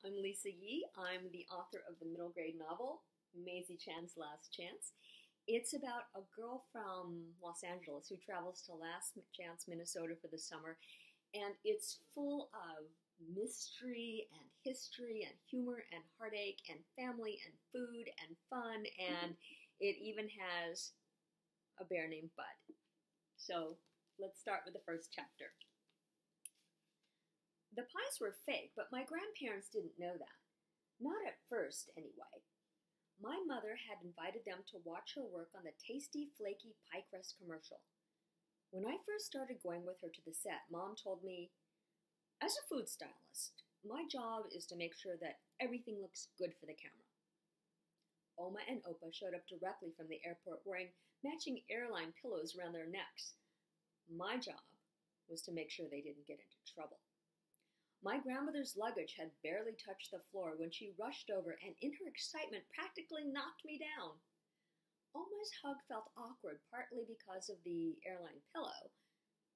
I'm Lisa Yee. I'm the author of the middle grade novel, MAIZY CHEN'S Last Chance. It's about a girl from Los Angeles who travels to Last Chance, Minnesota for the summer, and it's full of mystery and history and humor and heartache and family and food and fun, and it even has a bear named Bud. So let's start with the first chapter. The pies were fake, but my grandparents didn't know that. Not at first, anyway. My mother had invited them to watch her work on the tasty, flaky pie crust commercial. When I first started going with her to the set, Mom told me, as a food stylist, my job is to make sure that everything looks good for the camera. Oma and Opa showed up directly from the airport wearing matching airline pillows around their necks. My job was to make sure they didn't get into trouble. My grandmother's luggage had barely touched the floor when she rushed over and in her excitement practically knocked me down. Oma's hug felt awkward, partly because of the airline pillow,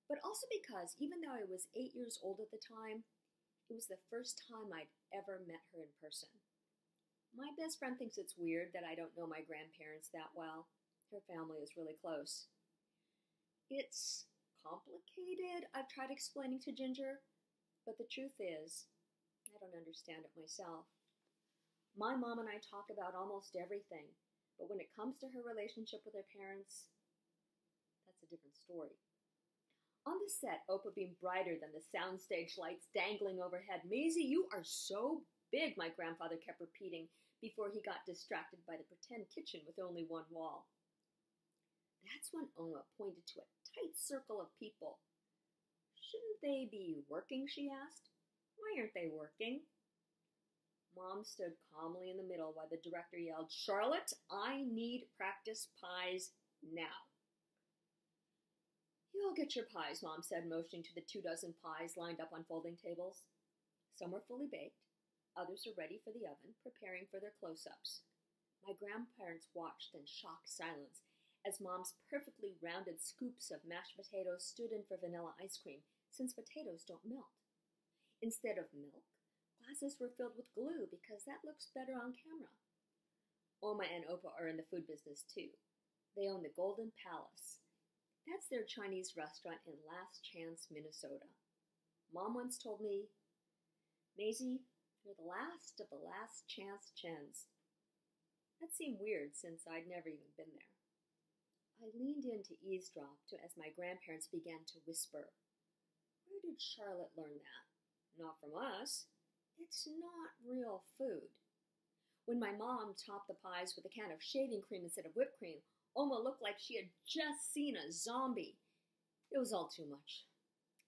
but also because even though I was 8 years old at the time, it was the first time I'd ever met her in person. My best friend thinks it's weird that I don't know my grandparents that well. Her family is really close. It's complicated, I've tried explaining to Ginger. But the truth is, I don't understand it myself. My mom and I talk about almost everything, but when it comes to her relationship with her parents, that's a different story. On the set, Opa beamed brighter than the soundstage lights dangling overhead. "Maisie, you are so big," my grandfather kept repeating before he got distracted by the pretend kitchen with only one wall. That's when Oma pointed to a tight circle of people. "Shouldn't they be working?" she asked. "Why aren't they working?" Mom stood calmly in the middle while the director yelled, "Charlotte, I need practice pies now." "You'll get your pies," Mom said, motioning to the 24 pies lined up on folding tables. Some were fully baked. Others were ready for the oven, preparing for their close-ups. My grandparents watched in shocked silence as Mom's perfectly rounded scoops of mashed potatoes stood in for vanilla ice cream, since potatoes don't melt. Instead of milk, glasses were filled with glue because that looks better on camera. Oma and Opa are in the food business too. They own the Golden Palace. That's their Chinese restaurant in Last Chance, Minnesota. Mom once told me, "Maisie, you're the last of the Last Chance Chens." That seemed weird since I'd never even been there. I leaned in to eavesdrop as my grandparents began to whisper. Where did Charlotte learn that? Not from us. It's not real food. When my mom topped the pies with a can of shaving cream instead of whipped cream, Oma looked like she had just seen a zombie. It was all too much.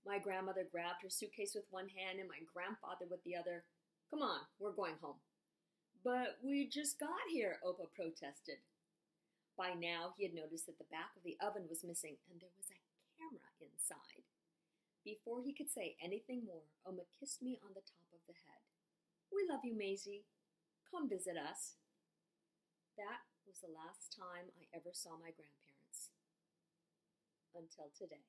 My grandmother grabbed her suitcase with one hand and my grandfather with the other. "Come on, we're going home." "But we just got here," Opa protested. By now, he had noticed that the back of the oven was missing and there was a camera inside. Before he could say anything more, Oma kissed me on the top of the head. "We love you, Maisie. Come visit us." That was the last time I ever saw my grandparents. Until today.